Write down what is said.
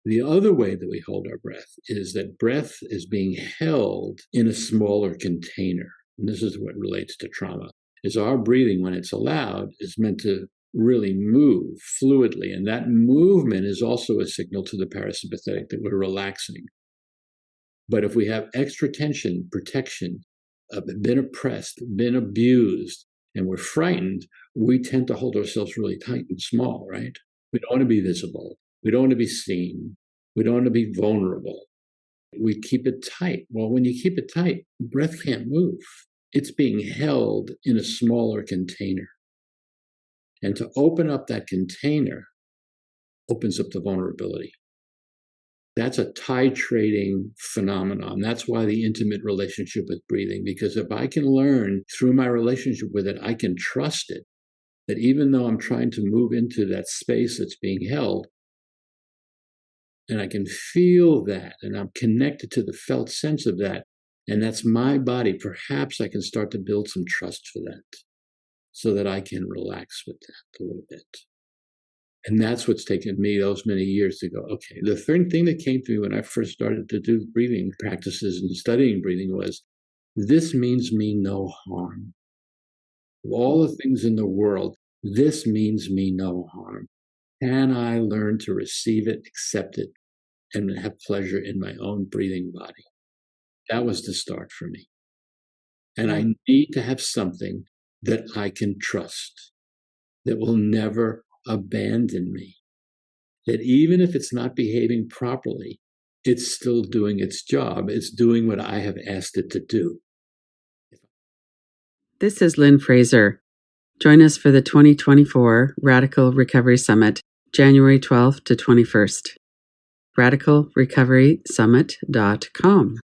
The other way that we hold our breath is that breath is being held in a smaller container. And this is what relates to trauma, is our breathing, when it's allowed, is meant to really move fluidly. And that movement is also a signal to the parasympathetic that we're relaxing. But if we have extra tension, protection, been oppressed, been abused, and we're frightened, we tend to hold ourselves really tight and small, right? We don't want to be visible. We don't want to be seen. We don't want to be vulnerable. We keep it tight. Well, when you keep it tight, breath can't move. It's being held in a smaller container. And to open up that container opens up the vulnerability. That's a titrating phenomenon. That's why the intimate relationship with breathing, because if I can learn through my relationship with it, I can trust it, that even though I'm trying to move into that space that's being held, and I can feel that, and I'm connected to the felt sense of that, and that's my body, perhaps I can start to build some trust for that so that I can relax with that a little bit. And that's what's taken me those many years to go, okay. The third thing that came to me when I first started to do breathing practices and studying breathing was, this means me no harm. Of all the things in the world, this means me no harm. Can I learn to receive it, accept it, and have pleasure in my own breathing body? That was the start for me. And I need to have something that I can trust, that will never abandon me. That even if it's not behaving properly, it's still doing its job. It's doing what I have asked it to do. This is Lynn Fraser. Join us for the 2024 Radical Recovery Summit, January 12th to 21st. RadicalRecoverySummit.com.